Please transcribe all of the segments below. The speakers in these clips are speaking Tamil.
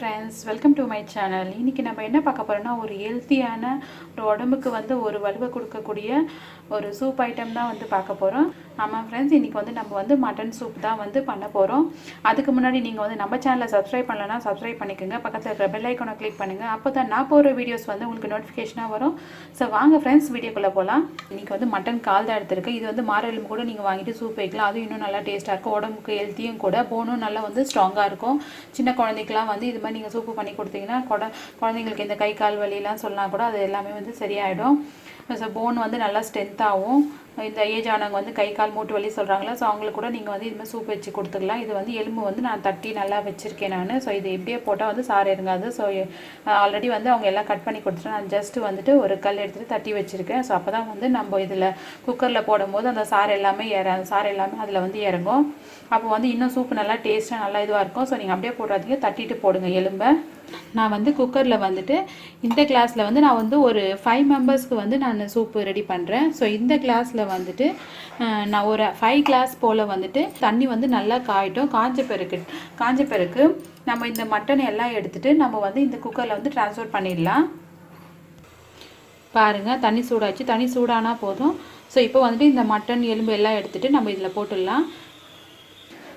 Friends, welcome to my channel. இன்றைக்கி நம்ம என்ன பார்க்க போகிறோம்னா, ஒரு ஹெல்த்தியான ஒரு உடம்புக்கு ஒரு வலுவை கொடுக்கக்கூடிய ஒரு சூப் ஐட்டம் தான் பார்க்க போகிறோம். ஆமாம் ஃப்ரெண்ட்ஸ், இன்றைக்கி நம்ம மட்டன் சூப் தான் பண்ண போகிறோம். அதுக்கு முன்னாடி நீங்கள் நம்ம சேனலை சப்ஸ்கிரைப் பண்ணலன்னா சப்ஸ்கிரைப் பண்ணிக்கோங்க. பக்கத்தில் இருக்கிற பெல் ஐக்கானை கிளிக் பண்ணுங்கள். அப்போ தான் நான் போகிற வீடியோஸ் உங்களுக்கு நோட்டிஃபிகேஷனாக வரும். ஸோ வாங்க ஃப்ரெண்ட்ஸ், வீடியோக்குள்ளே போகலாம். இன்றைக்கி மட்டன் கால் தான் எடுத்துருக்கு. இது மாரெலும்பு கூட நீங்கள் வாங்கிட்டு சூப் வைக்கலாம். அதுவும் இன்னும் நல்லா டேஸ்ட்டாக இருக்கும். உடம்புக்கு ஹெல்த்தியும் கூட, போனும் நல்லா ஸ்ட்ராங்காக இருக்கும். சின்ன குழந்தைக்கெலாம் இது மாதிரி நீங்கள் சூப்பு பண்ணி கொடுத்தீங்கன்னா குழந்தைங்களுக்கு இந்த கை கால் வலியெல்லாம் சொன்னால் கூட அது எல்லாமே சரியாயிடும். ஸோ போன் நல்லா ஸ்ட்ரென்த்தாகவும், இந்த ஏஜ் ஆனவங்க கை கால் மூட்டு வலி சொல்கிறாங்களா, ஸோ அவங்களுக்கு கூட நீங்கள் இது மாதிரி சூப் வச்சு கொடுத்துக்கலாம். இது எலும்பு நான் தட்டி நல்லா வச்சுருக்கேன் நான். ஸோ இது எப்படியே போட்டால் சாறு இறங்காது. ஸோ ஆல்ரெடி அவங்க எல்லாம் கட் பண்ணி கொடுத்துட்டு நான் ஜஸ்ட்டு ஒரு கல் எடுத்துகிட்டு தட்டி வச்சுருக்கேன். ஸோ அப்போ தான் நம்ம இதில் குக்கரில் போடும்போது அந்த சாறு எல்லாமே அதில் இறங்கும். அப்போ இன்னும் சூப்பு நல்லா டேஸ்ட்டாக நல்லா இதுவாக இருக்கும். ஸோ நீங்கள் அப்படியே போடுறதுக்கு தட்டிட்டு போடுங்க எலும்பை. நான் குக்கரில் இந்த கிளாஸில் நான் ஒரு 5 மெம்பர்ஸ்க்கு நான் சூப்பு ரெடி பண்ணுறேன். ஸோ இந்த கிளாஸில் நான் ஒரு 5 கிளாஸ் போல் தண்ணி நல்லா காயிட்டும். காஞ்ச பிறகு நம்ம இந்த மட்டன் எல்லாம் எடுத்துகிட்டு நம்ம இந்த குக்கரில் ட்ரான்ஸ்ஃபர் பண்ணிடலாம். பாருங்கள், தண்ணி சூடாச்சு. தண்ணி சூடானால் போதும். ஸோ இப்போ இந்த மட்டன் எலும்பு எல்லாம் எடுத்துகிட்டு நம்ம இதில் போட்டுடலாம்.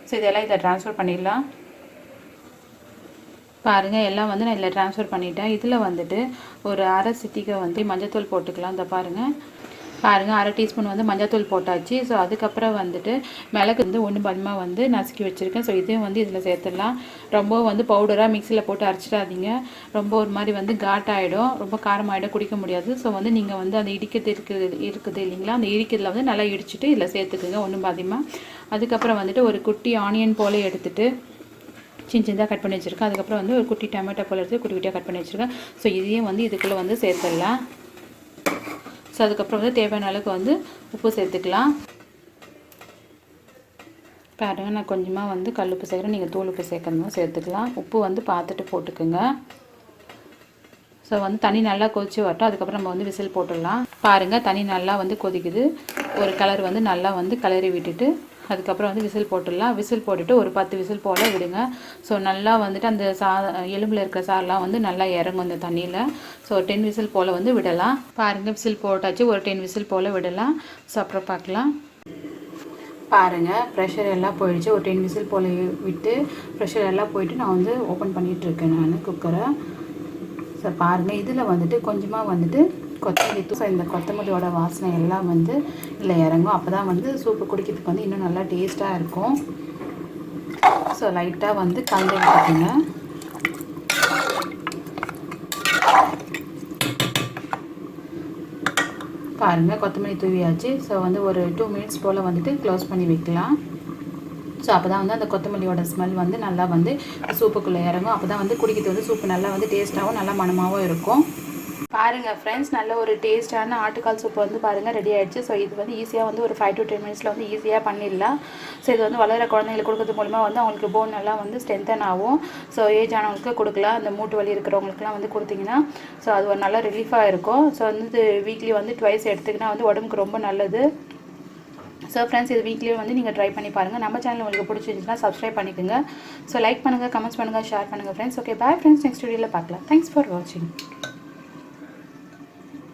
ஸோ இதெல்லாம் இதை ட்ரான்ஸ்ஃபர் பண்ணிடலாம். பாருங்கள், எல்லாம் நான் இதில் ட்ரான்ஸ்ஃபர் பண்ணிட்டேன். இதில் ஒரு அரை சிட்டிகை மஞ்சத்தூள் போட்டுக்கலாம். இந்த பாருங்கள், அரை டீஸ்பூன் மஞ்சத்தூள் போட்டாச்சு. ஸோ அதுக்கப்புறம் மிளகு 1 பலமாக நசுக்கி வச்சுருக்கேன். ஸோ இதையும் இதில் சேர்த்துடலாம். ரொம்ப பவுடராக மிக்சியில் போட்டு அரைச்சிடாதீங்க. ரொம்ப ஒரு மாதிரி காட்டாயிடும், ரொம்ப காரமாயிடும், குடிக்க முடியாது. ஸோ நீங்கள் அந்த இடிக்கிறது இருக்குது இல்லைங்களா, அந்த இடிக்கிறதுல நல்லா இடிச்சிட்டு இதில் சேர்த்துக்குங்க 1 பாதியமாக. அதுக்கப்புறம் ஒரு குட்டி ஆனியன் போல் எடுத்துகிட்டு சின்னதாக கட் பண்ணி வச்சுருக்கேன். அதுக்கப்புறம் ஒரு குட்டி டொமேட்டோ போல் எடுத்து குட்டி குட்டியாக கட் பண்ணி வச்சுருக்கேன். ஸோ இதையும் இதுக்குள்ளே சேர்த்துடலாம். ஸோ அதுக்கப்புறம் தேவையான அளவுக்கு உப்பு சேர்த்துக்கலாம். பாருங்கள், நான் கொஞ்சமாக கல் உப்பு சேர்க்குறேன். நீங்கள் தூள் உப்பு சேர்க்கணும் சேர்த்துக்கலாம். உப்பு பார்த்துட்டு போட்டுக்குங்க. ஸோ தண்ணி நல்லா கொதிச்சு வரட்டும். அதுக்கப்புறம் நம்ம விசில் போட்டுடலாம். பாருங்கள், தண்ணி நல்லா கொதிக்குது. ஒரு கலர் நல்லா கிளறி விட்டுட்டு அதுக்கப்புறம் விசில் போட்டுடலாம். விசில் போட்டுட்டு ஒரு 10 விசில் போல் விடுங்க. ஸோ நல்லா அந்த எலும்பில் இருக்கிற சாரெலாம் நல்லா இறங்கும் இந்த தண்ணியில். ஸோ 10 விசில் போல் விடலாம். பாருங்கள், விசில் போட்டாச்சு. ஒரு 10 விசில் போல் விடலாம். ஸோ அப்புறம் பார்க்கலாம். பாருங்கள், ப்ரெஷர் எல்லாம் போயிடுச்சு. ஒரு 10 விசில் போல் விட்டு ப்ரெஷர் எல்லாம் போயிட்டு நான் ஓப்பன் பண்ணிகிட்ருக்கேன் நான் குக்கரை. ஸோ பாருங்கள், இதில் கொஞ்சமாக கொத்தமல்லி தூள். ஸோ இந்த கொத்தமல்லியோட வாசனை எல்லாம் இதில் இறங்கும். அப்போ தான் சூப்பு குடிக்கிறதுக்கு இன்னும் நல்லா டேஸ்ட்டாக இருக்கும். ஸோ லைட்டாக கலந்து விட்டுக்குங்க. பாருங்கள், கொத்தமல்லி தூவியாச்சு. ஸோ ஒரு 2 மினிட்ஸ் போல் க்ளோஸ் பண்ணி வைக்கலாம். ஸோ அப்போ தான் அந்த கொத்தமல்லியோட ஸ்மெல் நல்லா சூப்புக்குள்ளே இறங்கும். அப்போ தான் குடிக்கிறது சூப்பு நல்லா டேஸ்ட்டாகவும் நல்லா மணமாகவும் இருக்கும். பாருங்கள் ஃப்ரெண்ட்ஸ், நல்ல ஒரு டேஸ்ட்டான ஆட்டுக்கால் சூப்பு பாருங்கள் ரெடி ஆகிடுச்சு. ஸோ இது ஈஸியாக ஒரு 5 to 10 மினிட்ஸில் ஈஸியாக பண்ணிடலாம். ஸோ இது வளர குழந்தைங்களுக்கு கொடுக்கறது மூலமாக அவங்களுக்கு போன் நல்லா ஸ்ட்ரென்தன் ஆகும். ஸோ ஏஜ் ஆனவங்களுக்கு கொடுக்கலாம். அந்த மூட்டு வலி இருக்கிறவங்களுக்குலாம் கொடுத்தீங்கன்னா ஸோ அது ஒரு நல்ல ரிலீஃபாக இருக்கும். ஸோ வீக்லி 2 எடுத்துக்கினா உடம்புக்கு ரொம்ப நல்லது. ஸோ ஃப்ரெண்ட்ஸ், இது வீக்லியும் நீங்கள் ட்ரை பண்ணி பாருங்கள். நம்ம சேனல் உங்களுக்கு பிடிச்சிருந்துச்சுன்னா சப்ஸ்கிரைப் பண்ணிக்கோங்க. ஸோ லைக் பண்ணுங்கள், கமெண்ட்ஸ் பண்ணுங்கள், ஷேர் பண்ணுங்கள் friends. Okay, bye friends. Next வீடியோவில் பார்க்கலாம். தேங்க்ஸ் ஃபார் வாட்சிங்.